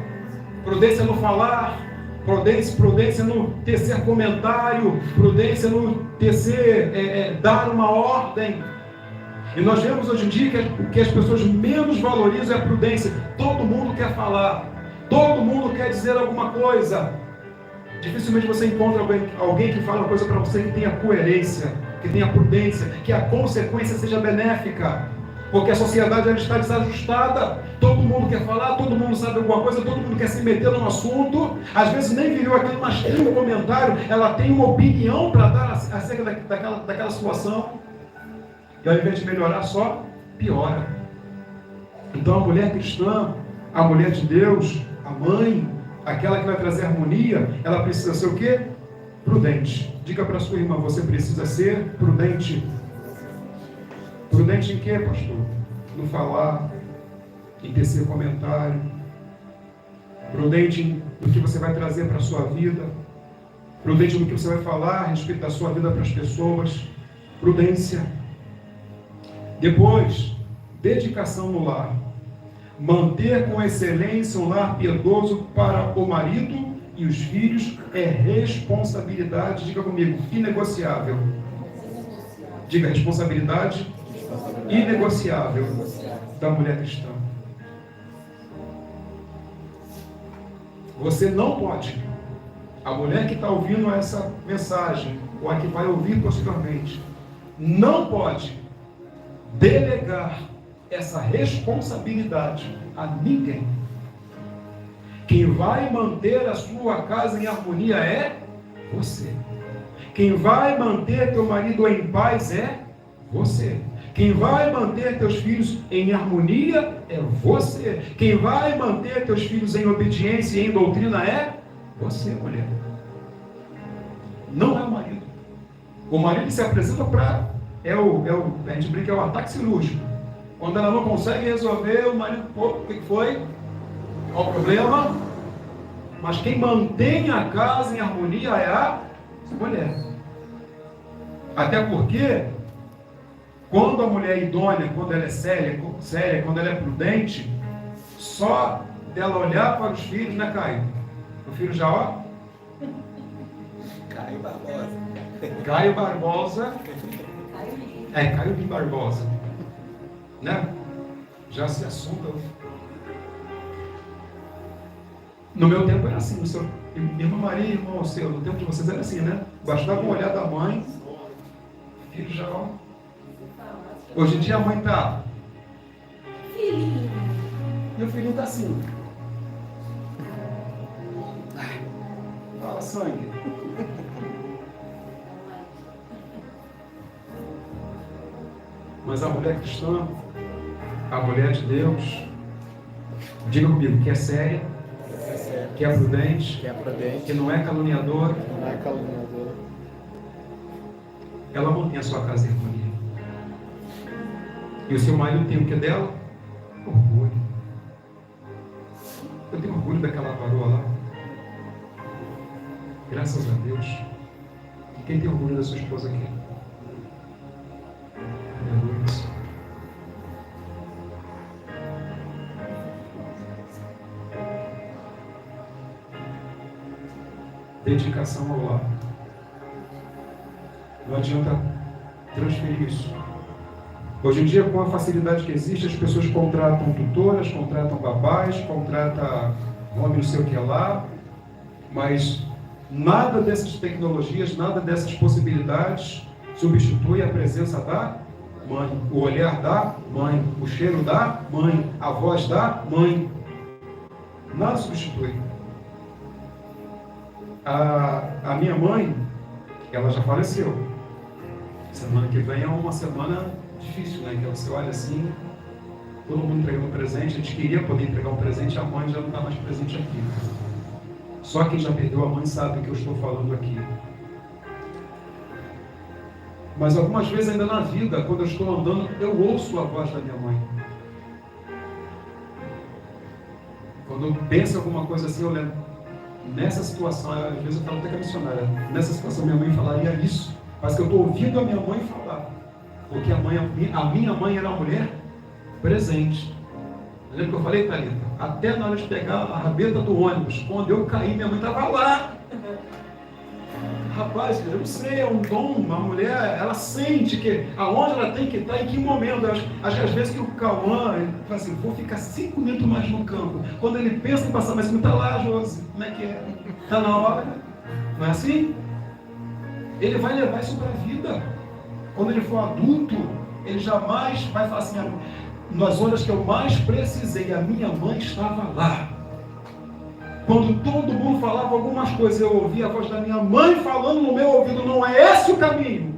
Prudência no falar, prudência no tecer comentário, prudência no tecer, dar uma ordem. E nós vemos hoje em dia que as pessoas menos valorizam é a prudência. Todo mundo quer falar, todo mundo quer dizer alguma coisa. Dificilmente você encontra alguém que fala uma coisa para você que tenha coerência, que tenha prudência, que a consequência seja benéfica. Porque a sociedade ela está desajustada. Todo mundo quer falar, todo mundo sabe alguma coisa, todo mundo quer se meter num assunto. Às vezes nem viveu aquilo, mas tem um comentário, ela tem uma opinião para dar acerca daquela situação. E ao invés de melhorar, só piora. Então a mulher cristã, a mulher de Deus, a mãe, aquela que vai trazer harmonia, ela precisa ser o quê? Prudente. Diga para sua irmã, você precisa ser prudente. Prudente em quê, pastor? No falar, em tecer comentário. Prudente no que você vai trazer para a sua vida. Prudente no que você vai falar a respeito da sua vida para as pessoas. Prudência. Depois, dedicação no lar. Manter com excelência um lar piedoso para o marido e os filhos é responsabilidade, diga comigo, inegociável. Diga, responsabilidade inegociável da mulher cristã. Você não pode, a mulher que está ouvindo essa mensagem, ou a que vai ouvir posteriormente, não pode delegar essa responsabilidade a ninguém. Quem vai manter a sua casa em harmonia é você. Quem vai manter teu marido em paz é você. Quem vai manter teus filhos em harmonia é você. Quem vai manter teus filhos em obediência e em doutrina é você, mulher. Não é o marido. O marido se apresenta para... a gente brinca, é o ataque cirúrgico. Quando ela não consegue resolver, o marido, pô, o que foi? Qual o problema? Mas quem mantém a casa em harmonia é a mulher. Até porque, quando a mulher é idônea, quando ela é séria, quando ela é prudente, só dela olhar para os filhos, né, Caio? O filho já, ó. Caio Barbosa. Caio Barbosa. Caio de Barbosa. Né? Já se assunta. No meu tempo era assim, irmã Maria, irmão seu, no tempo de vocês era assim, né? Bastava um olhar da mãe, filho já, ó. Hoje em dia a mãe tá. Filhinho. E o filhinho tá assim. Fala sangue. Mas a mulher cristã, a mulher de Deus, diga comigo, que é séria, que é prudente, que não é caluniadora, ela mantém a sua casa em harmonia. E o seu marido tem o que dela? Orgulho. Eu tenho orgulho daquela varoa lá. Graças a Deus. E quem tem orgulho da sua esposa aqui? Aleluia. Dedicação ao lar. Não adianta transferir isso. Hoje em dia, com a facilidade que existe, as pessoas contratam tutoras, contratam babás, contratam homem não sei o que lá, mas nada dessas tecnologias, nada dessas possibilidades substitui a presença da mãe, o olhar da mãe, o cheiro da mãe, a voz da mãe. Nada substitui. A minha mãe, ela já faleceu. Semana que vem é uma semana difícil, né? Que você olha assim, todo mundo entregando um presente, a gente queria poder entregar um presente, a mãe já não está mais presente aqui. Só quem já perdeu a mãe sabe o que eu estou falando aqui. Mas algumas vezes ainda na vida, quando eu estou andando, eu ouço a voz da minha mãe. Quando eu penso alguma coisa assim, eu lembro. Nessa situação, às vezes eu falo até com a missionária, nessa situação minha mãe falaria isso. Mas que eu estou ouvindo a minha mãe falar. Porque a minha mãe era uma mulher presente. Lembra que eu falei, Thalita? Até na hora de pegar a rabeta do ônibus, quando eu caí, minha mãe estava lá. Rapaz, eu não sei, é um dom. Uma mulher, ela sente que aonde ela tem que estar, em que momento. Às vezes que o Cauã, ele fala assim, vou ficar 5 minutos mais no campo. Quando ele pensa em passar mais 5 minutos, está lá, Josi. Como é que é? Está na hora. Não é assim? Ele vai levar isso para a vida. Quando ele for adulto, ele jamais vai falar assim, nas horas que eu mais precisei, a minha mãe estava lá. Quando todo mundo falava algumas coisas, eu ouvia a voz da minha mãe falando no meu ouvido, não é esse o caminho.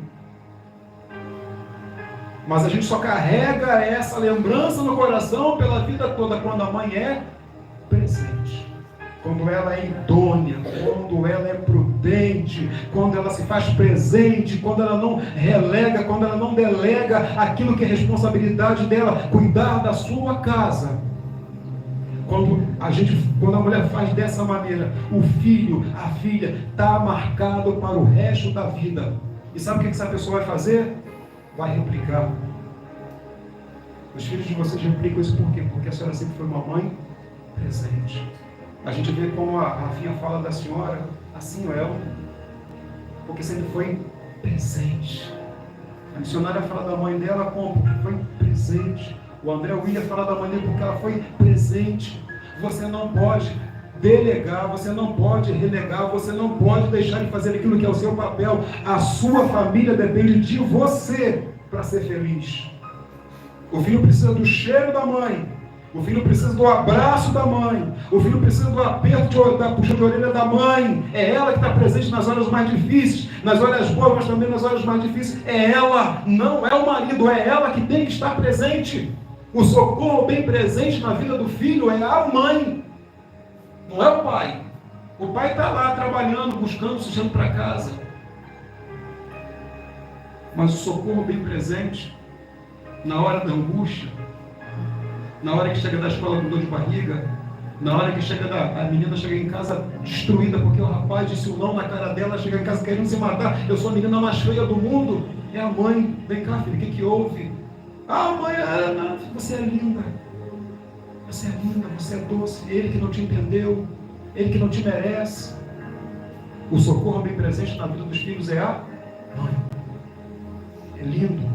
Mas a gente só carrega essa lembrança no coração pela vida toda, quando a mãe é presente. Quando ela é idônea, quando ela é prudente, quando ela se faz presente, quando ela não relega, quando ela não delega aquilo que é responsabilidade dela, cuidar da sua casa. Quando a mulher faz dessa maneira, o filho, a filha, está marcado para o resto da vida. E sabe o que essa pessoa vai fazer? Vai replicar. Os filhos de vocês replicam isso por quê? Porque a senhora sempre foi uma mãe presente. A gente vê como a Rafinha fala da senhora, assim ou ela, porque sempre foi presente. A missionária fala da mãe dela como? Porque foi presente. O André William fala da mãe dele porque ela foi presente. Você não pode delegar, você não pode relegar, você não pode deixar de fazer aquilo que é o seu papel. A sua família depende de você para ser feliz. O filho precisa do cheiro da mãe. O filho precisa do abraço da mãe. O filho precisa do aperto, da puxa de orelha da mãe. É ela que está presente nas horas mais difíceis, nas horas boas, mas também nas horas mais difíceis. É ela, não é o marido, é ela que tem que estar presente. O socorro bem presente na vida do filho é a mãe, não é o pai. O pai está lá trabalhando, buscando, sustento para casa. Mas o socorro bem presente, na hora da angústia, na hora que chega da escola com dor de barriga, na hora que chega a menina chega em casa destruída porque o rapaz disse um não na cara dela, chega em casa querendo se matar, eu sou a menina mais feia do mundo, é a mãe, vem cá filho, o que houve? Ah mãe, você é linda, você é doce, ele que não te entendeu, ele que não te merece. O socorro bem presente na vida dos filhos é a mãe. É lindo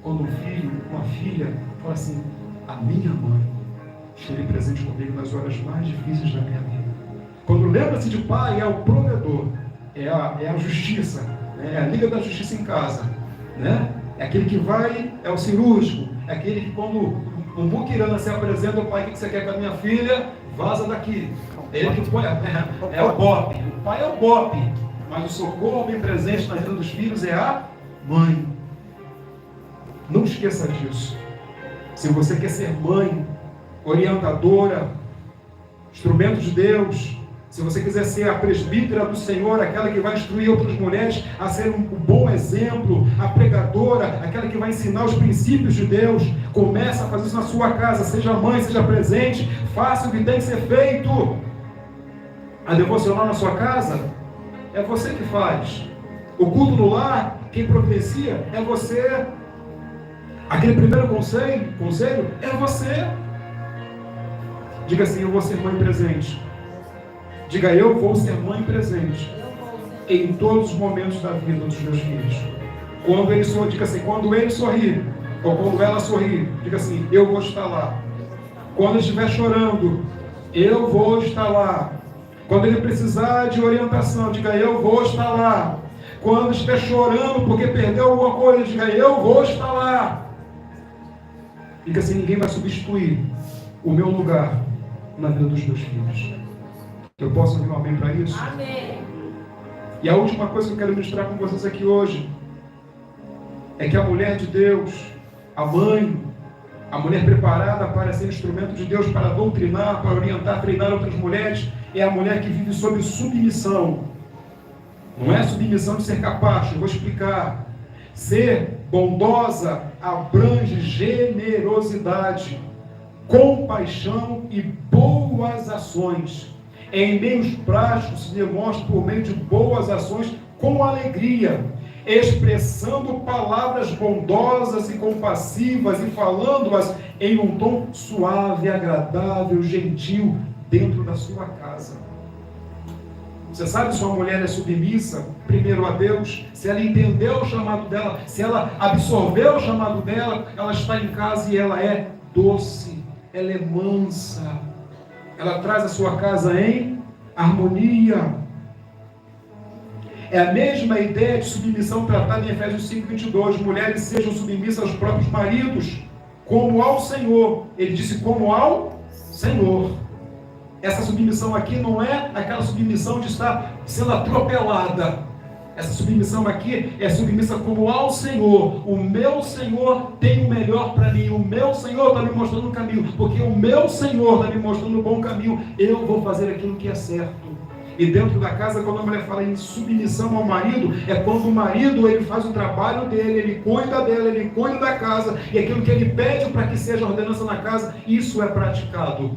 quando um filho, uma filha fala assim, a minha mãe esteve presente comigo nas horas mais difíceis da minha vida. Quando lembra-se de pai, é o provedor, é a justiça, né? É a liga da justiça em casa, né? É aquele que vai, é o cirúrgico, é aquele que quando um muquirana se apresenta, o pai, o que você quer com a minha filha? Vaza daqui. É ele que põe, é o bope, o pai é o bope, mas o socorro bem presente na vida dos filhos é a mãe. Não esqueça disso. Se você quer ser mãe, orientadora, instrumento de Deus, se você quiser ser a presbítera do Senhor, aquela que vai instruir outras mulheres a ser um bom exemplo, a pregadora, aquela que vai ensinar os princípios de Deus, comece a fazer isso na sua casa, seja mãe, seja presente, faça o que tem que ser feito. A devocional na sua casa, é você que faz. O culto no lar, quem providencia, é você. Aquele primeiro conselho é você. Diga assim, eu vou ser mãe presente. Diga, eu vou ser mãe presente em todos os momentos da vida dos meus filhos. Quando ele sorri, diga assim, quando ele sorrir, ou quando ela sorrir, diga assim, eu vou estar lá. Quando ele estiver chorando, eu vou estar lá. Quando ele precisar de orientação, diga, eu vou estar lá. Quando estiver chorando porque perdeu alguma coisa, diga, eu vou estar lá. Diga assim, ninguém vai substituir o meu lugar na vida dos meus filhos. Eu posso ouvir um amém para isso? Amém. E a última coisa que eu quero ministrar com vocês aqui hoje é que a mulher de Deus, a mãe, a mulher preparada para ser instrumento de Deus, para doutrinar, para orientar, treinar outras mulheres, é a mulher que vive sob submissão. Não é submissão de ser capacho, eu vou explicar. Ser bondosa abrange generosidade, compaixão e boas ações. Em meios práticos se demonstra por meio de boas ações com alegria, expressando palavras bondosas e compassivas e falando-as em um tom suave, agradável, gentil, dentro da sua casa. Você sabe se uma mulher é submissa, primeiro a Deus, se ela entendeu o chamado dela, se ela absorveu o chamado dela, ela está em casa e ela é doce, ela é mansa, ela traz a sua casa em harmonia. É a mesma ideia de submissão tratada em Efésios 5:22, mulheres sejam submissas aos próprios maridos, como ao Senhor. Ele disse como ao Senhor. Essa submissão aqui não é aquela submissão de estar sendo atropelada. Essa submissão aqui é submissa como ao Senhor. O meu Senhor tem o melhor para mim. O meu Senhor está me mostrando o caminho. Porque o meu Senhor está me mostrando o bom caminho. Eu vou fazer aquilo que é certo. E dentro da casa, quando a mulher fala em submissão ao marido, é quando o marido ele faz o trabalho dele, ele cuida dela, ele cuida da casa. E aquilo que ele pede para que seja ordenança na casa, isso é praticado.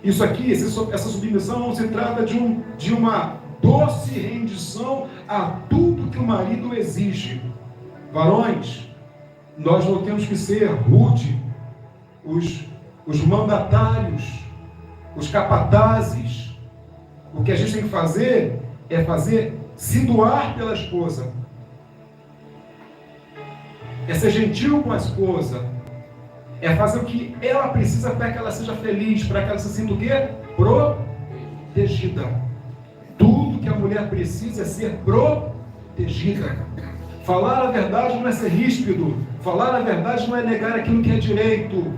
Isso aqui, essa submissão não se trata de uma doce rendição a tudo que o marido exige. Varões, nós não temos que ser rude, os mandatários, os capatazes. O que a gente tem que fazer é se doar pela esposa. É ser gentil com a esposa. É fazer o que ela precisa para que ela seja feliz, para que ela se sinta o quê? Protegida. Tudo que a mulher precisa é ser protegida. Falar a verdade não é ser ríspido. Falar a verdade não é negar aquilo que é direito.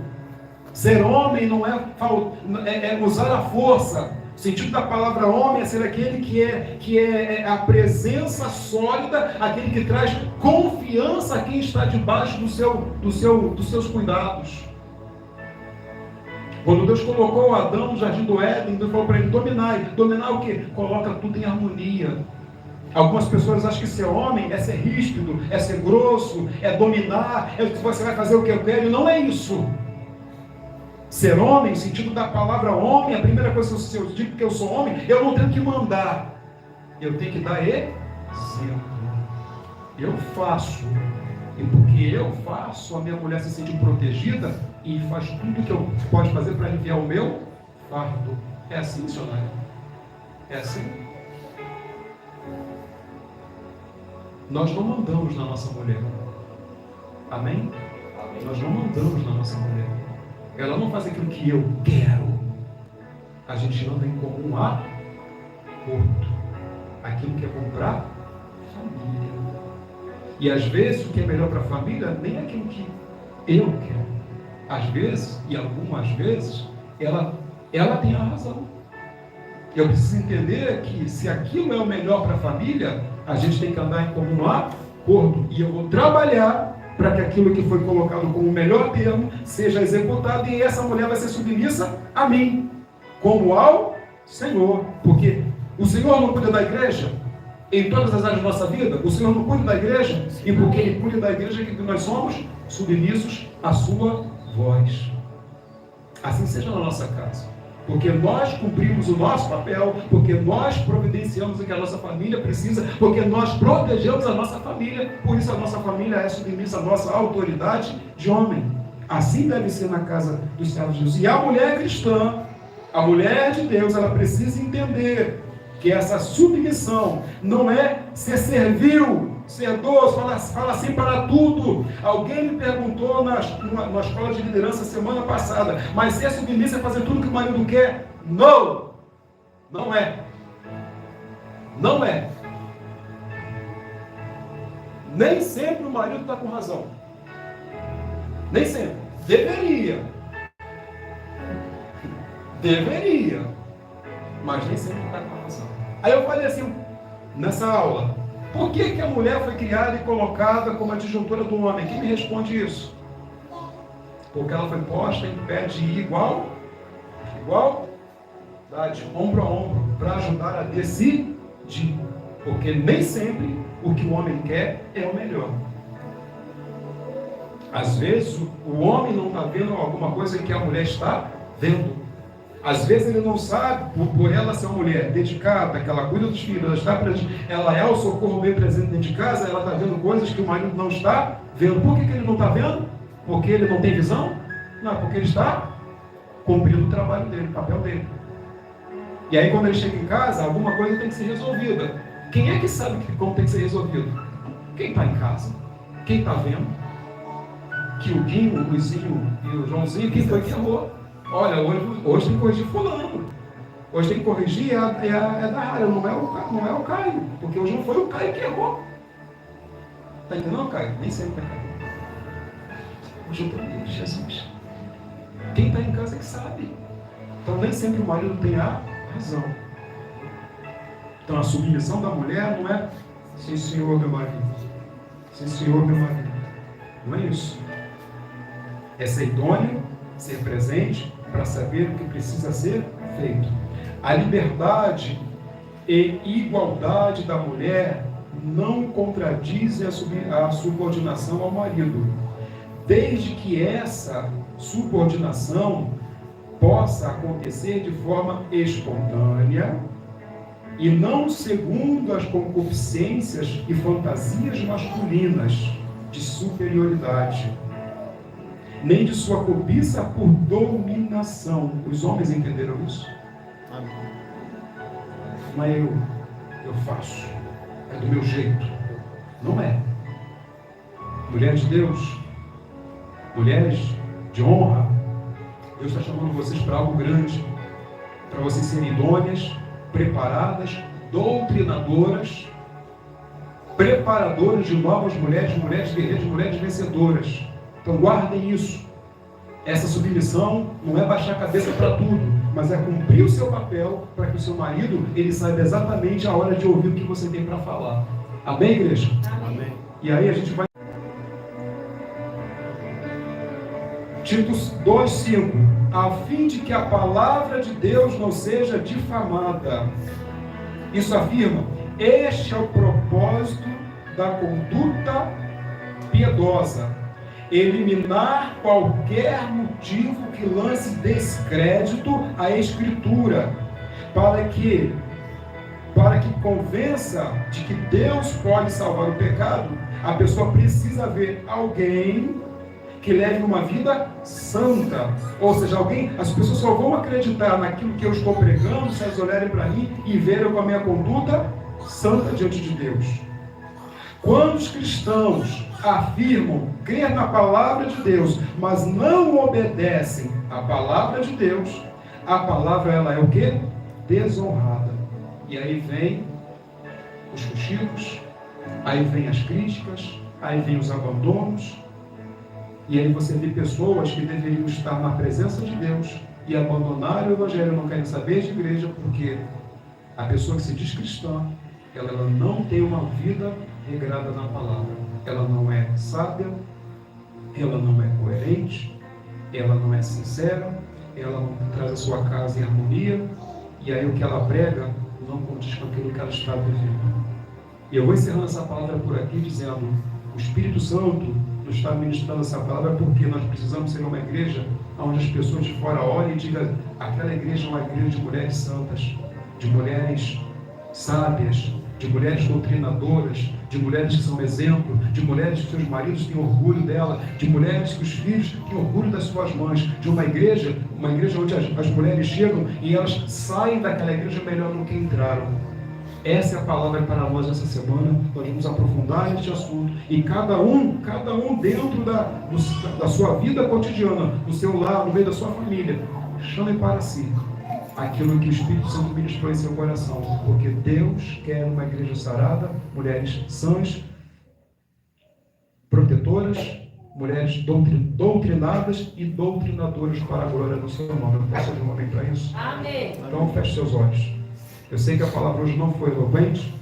Ser homem não é usar a força. O sentido da palavra homem é ser aquele que é a presença sólida, aquele que traz confiança a quem está debaixo dos seus cuidados. Quando Deus colocou Adão no jardim do Éden, Deus falou para ele: dominar. Dominar o quê? Coloca tudo em harmonia. Algumas pessoas acham que ser homem é ser ríspido, é ser grosso, é dominar, é que você vai fazer o que eu quero. E não é isso. Ser homem, no sentido da palavra homem, a primeira coisa que eu digo que eu sou homem, eu não tenho que mandar. Eu tenho que dar exemplo. Eu faço. E porque eu faço, a minha mulher se sente protegida e faz tudo que eu posso fazer para aliviar o meu fardo. É assim, missionário? É assim? Nós não mandamos na nossa mulher. Amém? Amém? Nós não mandamos na nossa mulher. Ela não faz aquilo que eu quero. A gente anda em comum acordo. Aquilo que é bom para a família. E às vezes o que é melhor para a família nem é aquilo que eu quero. Às vezes, e algumas vezes, ela tem a razão. Eu preciso entender que se aquilo é o melhor para a família, a gente tem que andar em comum acordo. E eu vou trabalhar para que aquilo que foi colocado como o melhor termo seja executado, e essa mulher vai ser submissa a mim, como ao Senhor. Porque o Senhor não cuida da igreja em todas as áreas da nossa vida. O Senhor não cuida da igreja, e porque Ele cuida da igreja, que nós somos submissos à sua voz. Assim seja na nossa casa. Porque nós cumprimos o nosso papel, porque nós providenciamos o que a nossa família precisa, porque nós protegemos a nossa família, por isso a nossa família é submissa à nossa autoridade de homem. Assim deve ser na casa dos servos de Deus. E a mulher cristã, a mulher de Deus, ela precisa entender que essa submissão não é ser servil, ser doce, fala assim para tudo. Alguém me perguntou na escola de liderança semana passada: mas ser submissa é fazer tudo que o marido quer? Não! Não é. Não é. Nem sempre o marido está com razão. Nem sempre. Deveria. Mas nem sempre está com razão. Aí eu falei assim, nessa aula: por que a mulher foi criada e colocada como a disjuntora do homem? Quem me responde isso? Porque ela foi posta em pé de igualdade, ombro a ombro, para ajudar a decidir. Porque nem sempre o que o homem quer é o melhor. Às vezes o homem não está vendo alguma coisa que a mulher está vendo. Às vezes ele não sabe, por ela ser uma mulher dedicada, que ela cuida dos filhos, ela é o socorro bem presente dentro de casa, ela está vendo coisas que o marido não está vendo. Por que ele não está vendo? Porque ele não tem visão? Não, porque ele está cumprindo o trabalho dele, o papel dele. E aí quando ele chega em casa, alguma coisa tem que ser resolvida. Quem é que sabe como tem que ser resolvido? Quem está em casa? Quem está vendo? Que o Guinho, o Luizinho e o Joãozinho, quem foi que errou? Olha, hoje tem que corrigir fulano. Hoje tem que corrigir é da área, não é o Caio. Porque hoje não foi o Caio que errou. Está entendendo, Caio? Nem sempre é Caio. Hoje eu estou ali, Jesus. Quem está em casa é que sabe. Então nem sempre o marido tem a razão. Então a submissão da mulher não é: sim, senhor, meu marido. Sim, senhor, meu marido. Não é isso. É ser idôneo, ser presente, para saber o que precisa ser feito. A liberdade e igualdade da mulher não contradizem a subordinação ao marido, desde que essa subordinação possa acontecer de forma espontânea e não segundo as concupiscências e fantasias masculinas de superioridade, nem de sua cobiça por dominação. Os homens entenderam isso? Amém. Não é eu faço, é do meu jeito. Não é. Mulheres de Deus, mulheres de honra, Deus está chamando vocês para algo grande, para vocês serem idôneas, preparadas, doutrinadoras, preparadores de novas mulheres, mulheres guerreiras, mulheres vencedoras. Então guardem isso. Essa submissão não é baixar a cabeça para tudo, mas é cumprir o seu papel para que o seu marido ele saiba exatamente a hora de ouvir o que você tem para falar. Amém, igreja? Amém. E aí a gente vai... Tito 2,5. A fim de que a palavra de Deus não seja difamada. Isso afirma: este é o propósito da conduta piedosa. Eliminar qualquer motivo que lance descrédito à Escritura, para que convença de que Deus pode salvar o pecado. A pessoa precisa ver alguém que leve uma vida santa. Ou seja, as pessoas só vão acreditar naquilo que eu estou pregando se elas olharem para mim e verem com a minha conduta santa diante de Deus. Quando os cristãos afirmam crer na palavra de Deus, mas não obedecem à palavra de Deus, a palavra ela é o quê? Desonrada. E aí vem os cochilos, aí vem as críticas, aí vem os abandonos, e aí você vê pessoas que deveriam estar na presença de Deus e abandonarem o Evangelho, não querem saber de igreja, porque a pessoa que se diz cristã, ela não tem uma vida regrada na palavra. Ela não é sábia, ela não é coerente, ela não é sincera, ela não traz a sua casa em harmonia, e aí o que ela prega não condiz com aquilo que ela está vivendo. E eu vou encerrando essa palavra por aqui dizendo: o Espírito Santo nos está ministrando essa palavra porque nós precisamos ser uma igreja onde as pessoas de fora olhem e digam: aquela igreja é uma igreja de mulheres santas, de mulheres sábias, de mulheres doutrinadoras, de mulheres que são exemplo, de mulheres que seus maridos têm orgulho dela, de mulheres que os filhos têm orgulho das suas mães, de uma igreja onde as mulheres chegam e elas saem daquela igreja melhor do que entraram. Essa é a palavra para nós essa semana. Nós vamos aprofundar este assunto e cada um dentro da sua vida cotidiana, no seu lar, no meio da sua família, chame para si aquilo que o Espírito Santo ministrou em seu coração, porque Deus quer uma igreja sarada, mulheres sãs, protetoras, mulheres doutrinadas e doutrinadoras para a glória do seu nome. Eu posso ouvir um momento para isso? Amém. Então feche seus olhos. Eu sei que a palavra hoje não foi eloquente,